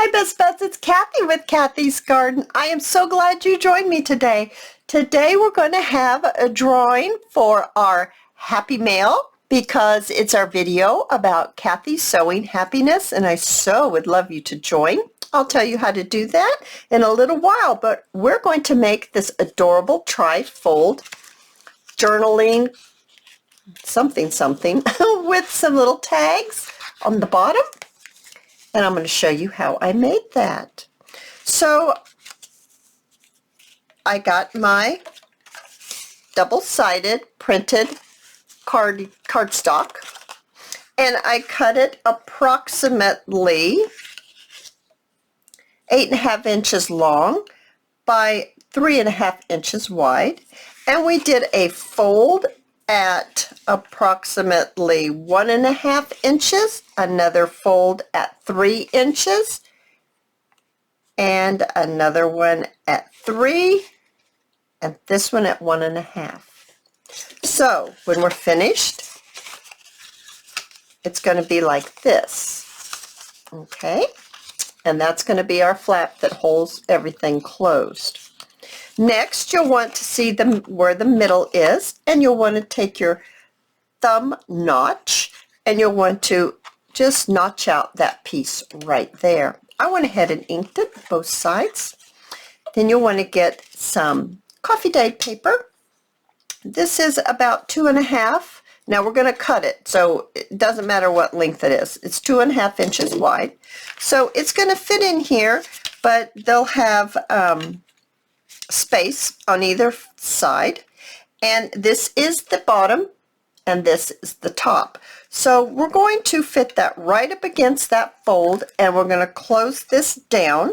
Hi Best Buds, it's Cathy with Cathy's Garden. I am so glad you joined me today. Today we're going to have a drawing for our Happy Mail because it's our video about Cathy's sewing happiness, and I so would love you to join. I'll tell you how to do that in a little while, but we're going to make this adorable tri-fold journaling something with some little tags on the bottom. And I'm going to show you how I made that. So I got my double-sided printed cardstock, and I cut it approximately 8.5 inches long by 3.5 inches wide, and we did a fold at approximately 1.5 inches, another fold at 3 inches, and another one at 3, and this one at 1.5. So when we're finished, it's going to be like this, okay? And that's going to be our flap that holds everything closed. Next, you'll want to see where the middle is, and you'll want to take your thumb notch, and you'll want to just notch out that piece right there. I went ahead and inked it both sides. Then you'll want to get some coffee dyed paper. This is about 2.5. Now we're going to cut it, so it doesn't matter what length it is. It's 2.5 inches wide. So it's going to fit in here, but they'll have space on either side, and this is the bottom and this is the top. So we're going to fit that right up against that fold, and we're going to close this down,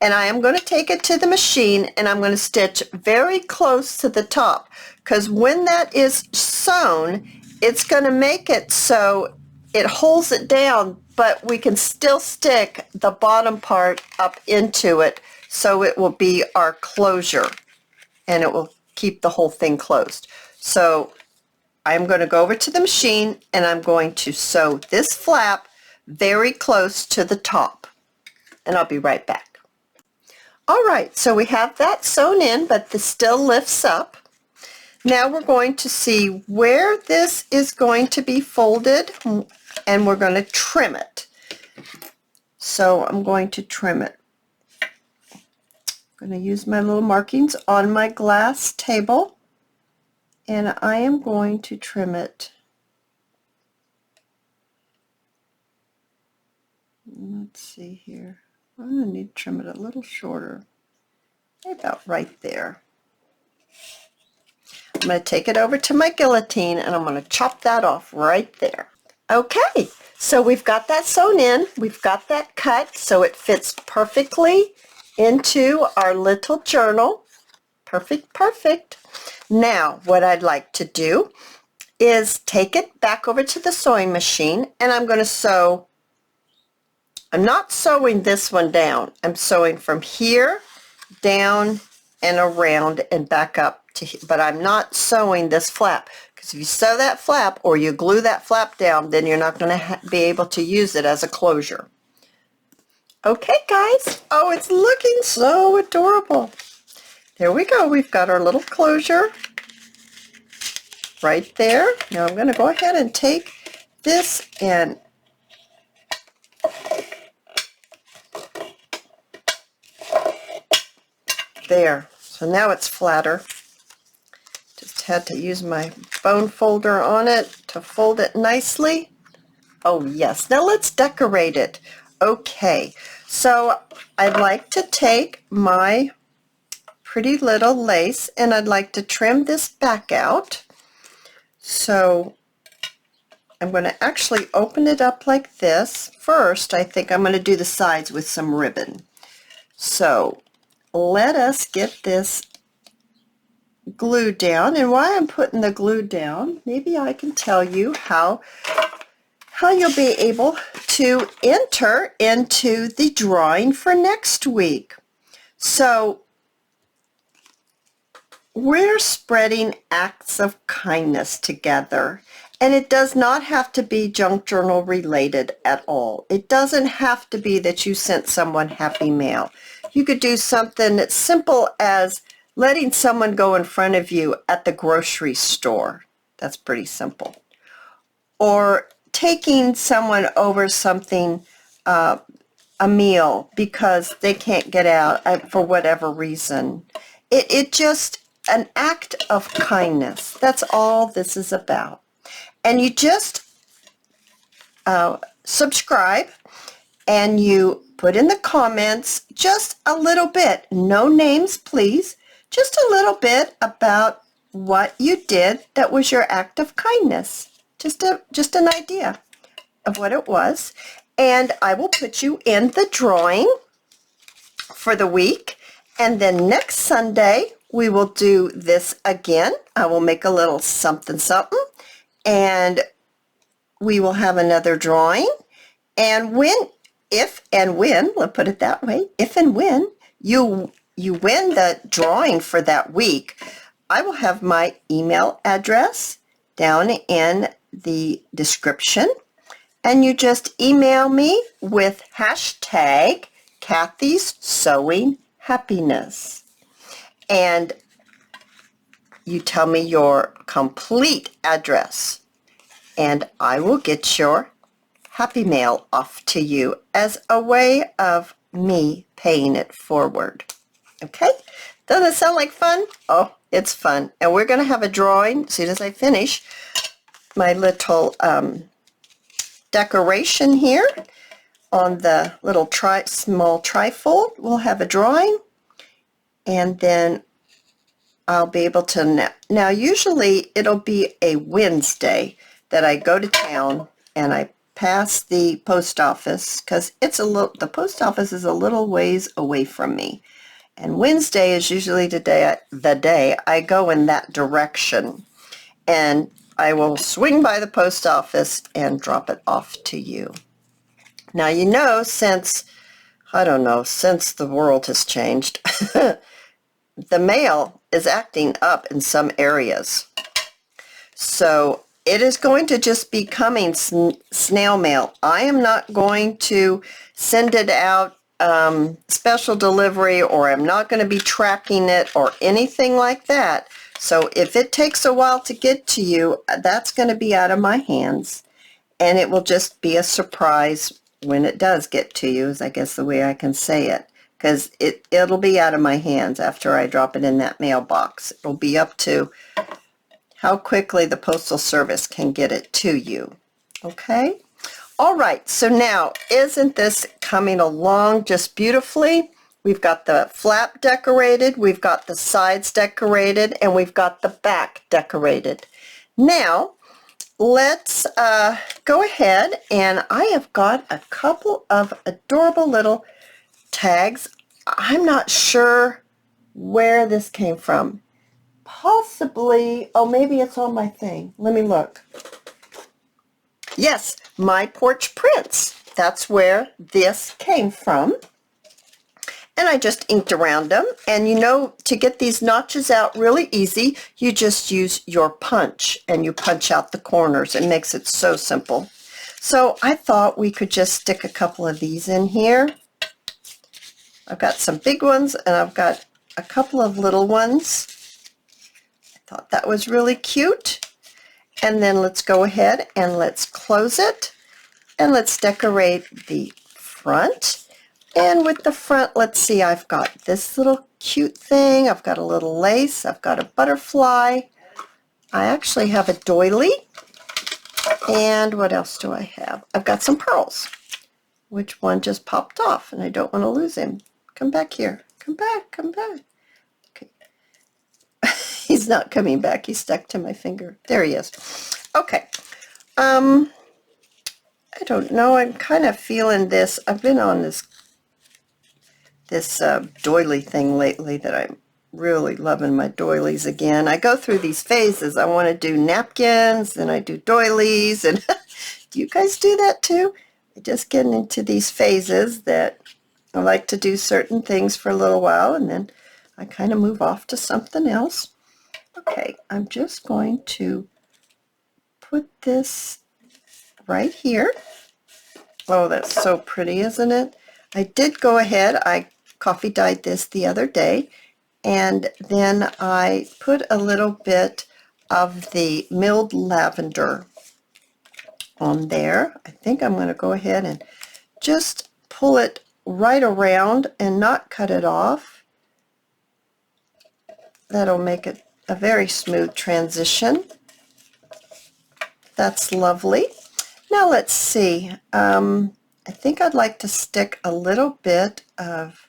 and I am going to take it to the machine, and I'm going to stitch very close to the top, because when that is sewn, it's going to make it so it holds it down, but we can still stick the bottom part up into it, so it will be our closure, and it will keep the whole thing closed. So I'm going to go over to the machine, and I'm going to sew this flap very close to the top, and I'll be right back. All right, so we have that sewn in, but this still lifts up. Now we're going to see where this is going to be folded, and we're going to trim it. So I'm going to trim it. I'm going to use my little markings on my glass table, and I am going to trim it. Let's see here. I'm going to need to trim it a little shorter, about right there. I'm going to take it over to my guillotine, and I'm going to chop that off right there. Okay, so we've got that sewn in, we've got that cut, so it fits perfectly into our little journal. Perfect, perfect. Now, what I'd like to do is take it back over to the sewing machine, and I'm going to sew. I'm not sewing this one down. I'm sewing from here down and around and back up to here, but I'm not sewing this flap, because if you sew that flap or you glue that flap down, then you're not going to be able to use it as a closure. Okay, guys. Oh, it's looking so adorable. There we go. We've got our little closure right there. Now I'm going to go ahead and take this and there. So now it's flatter. Just had to use my bone folder on it to fold it nicely. Oh yes. Now let's decorate it. Okay. So I'd like to take my pretty little lace, and I'd like to trim this back out. So I'm going to actually open it up like this. First, I think I'm going to do the sides with some ribbon. So let us get this glue down, and while I'm putting the glue down, maybe I can tell you how you'll be able to enter into the drawing for next week. So we're spreading acts of kindness together, And it does not have to be junk journal related at all. It doesn't have to be that you sent someone happy mail. You could do something as simple as letting someone go in front of you at the grocery store. That's pretty simple. Or taking someone over something, a meal, because they can't get out for whatever reason. It just an act of kindness. That's all this is about. And you just subscribe, and you put in the comments just a little bit, no names please, just a little bit about what you did that was your act of kindness. Just an idea of what it was. And I will put you in the drawing for the week. And then next Sunday, we will do this again. I will make a little something, and we will have another drawing. And if and when, let's put it that way, if and when you win the drawing for that week, I will have my email address down in the description, and you just email me with hashtag Cathy's Sewing Happiness, and you tell me your complete address, and I will get your happy mail off to you as a way of me paying it forward. Okay? Doesn't it sound like fun? Oh, it's fun. And we're going to have a drawing as soon as I finish my little decoration here on the little small trifold. We'll have a drawing, and then I'll be able to now usually it'll be a Wednesday that I go to town and I pass the post office, because the post office is a little ways away from me, and Wednesday is usually the day I go in that direction, and I will swing by the post office and drop it off to you. Now, you know, since the world has changed, the mail is acting up in some areas. So it is going to just be coming snail mail. I am not going to send it out special delivery, or I'm not going to be tracking it or anything like that. So if it takes a while to get to you, that's going to be out of my hands, and it will just be a surprise when it does get to you, is I guess the way I can say it, because it'll be out of my hands after I drop it in that mailbox. It'll be up to how quickly the Postal Service can get it to you. Okay? All right, so now, isn't this coming along just beautifully? We've got the flap decorated, we've got the sides decorated, and we've got the back decorated. Now, let's go ahead, and I have got a couple of adorable little tags. I'm not sure where this came from. Possibly, oh, maybe it's on my thing. Let me look. Yes, My Porch Prints. That's where this came from. And I just inked around them. And you know, to get these notches out really easy, you just use your punch, and you punch out the corners. It makes it so simple. So I thought we could just stick a couple of these in here. I've got some big ones, and I've got a couple of little ones. I thought that was really cute. And then let's go ahead and let's close it, and let's decorate the front. And with the front, let's see, I've got this little cute thing, I've got a little lace, I've got a butterfly, I actually have a doily, and what else do I have? I've got some pearls, which one just popped off, and I don't want to lose him. Come back here. Come back, come back. Okay. He's not coming back. He's stuck to my finger. There he is. Okay. I don't know. I'm kind of feeling this. I've been on this doily thing lately that I'm really loving my doilies again. I go through these phases. I want to do napkins, and I do doilies, and do you guys do that too? I just get into these phases that I like to do certain things for a little while, and then I kind of move off to something else. Okay, I'm just going to put this right here. Oh, that's so pretty, isn't it? I did go ahead, I coffee dyed this the other day, and then I put a little bit of the milled lavender on there. I think I'm going to go ahead and just pull it right around and not cut it off. That'll make it a very smooth transition. That's lovely. Now let's see. I think I'd like to stick a little bit of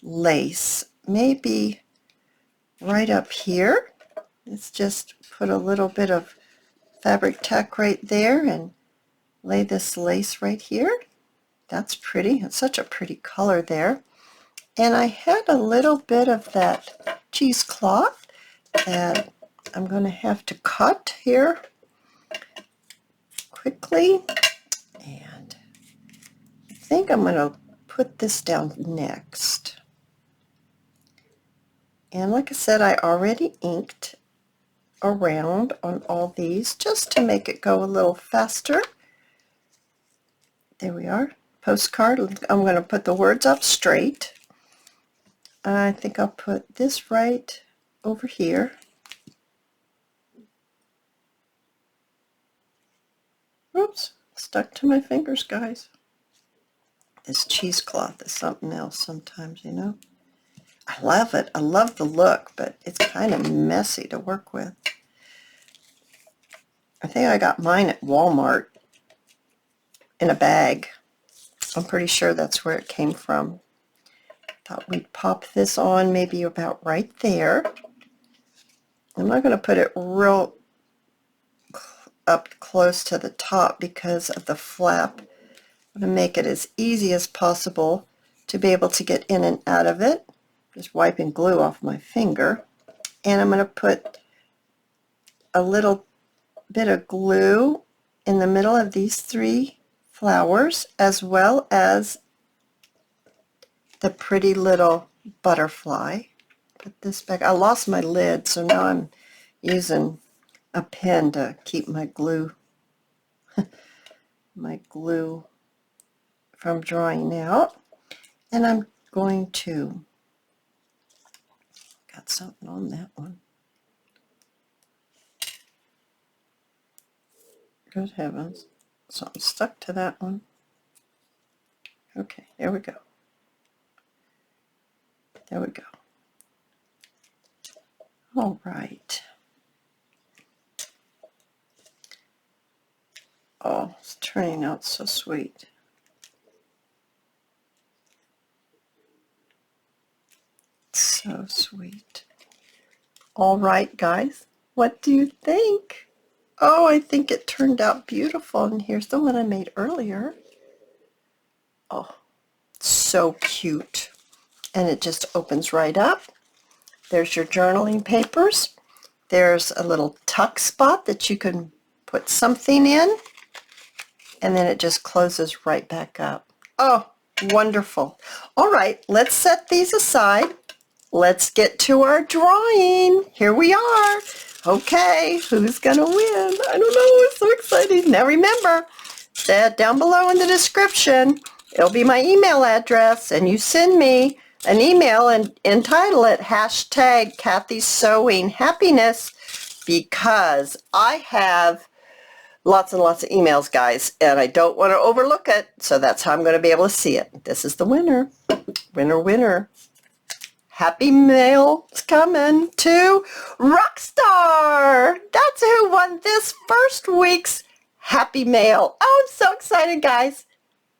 lace, maybe right up here. Let's just put a little bit of fabric tack right there and lay this lace right here. That's pretty. It's such a pretty color there. And I had a little bit of that cheesecloth that I'm going to have to cut here quickly. And I think I'm going to put this down next. And like I said, I already inked around on all these just to make it go a little faster. There we are. Postcard. I'm going to put the words up straight. I think I'll put this right over here. Oops, stuck to my fingers, guys. This cheesecloth is something else sometimes, you know. I love it. I love the look, but it's kind of messy to work with. I think I got mine at Walmart in a bag. I'm pretty sure that's where it came from. Thought we'd pop this on maybe about right there. I'm not going to put it real up close to the top because of the flap. I'm going to make it as easy as possible to be able to get in and out of it. Just wiping glue off my finger. And I'm going to put a little bit of glue in the middle of these three flowers, as well as the pretty little butterfly. Put this back. I lost my lid, so now I'm using a pen to keep my glue from drying out. And I'm going to, got something on that one. Good heavens, something stuck to that one. Okay, there we go. There we go. All right. Oh, it's turning out so sweet. So sweet. All right, guys, what do you think? Oh, I think it turned out beautiful. And here's the one I made earlier. Oh, so cute. And it just opens right up. There's your journaling papers. There's a little tuck spot that you can put something in. And then it just closes right back up. Oh, wonderful. All right, let's set these aside. Let's get to our drawing. Here we are. Okay, who's going to win? I don't know. It's so exciting. Now remember, down below in the description, it'll be my email address, and you send me an email and entitle it #Cathysowinghappiness, because I have lots and lots of emails, guys, and I don't want to overlook it, so that's how I'm going to be able to see it. This is the winner. Winner, winner. Happy mail is coming to Rockstar. That's who won this first week's Happy Mail. Oh, I'm so excited, guys.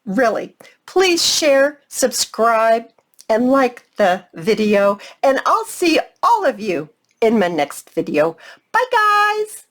Really. Please share, subscribe, and like the video. And I'll see all of you in my next video. Bye, guys.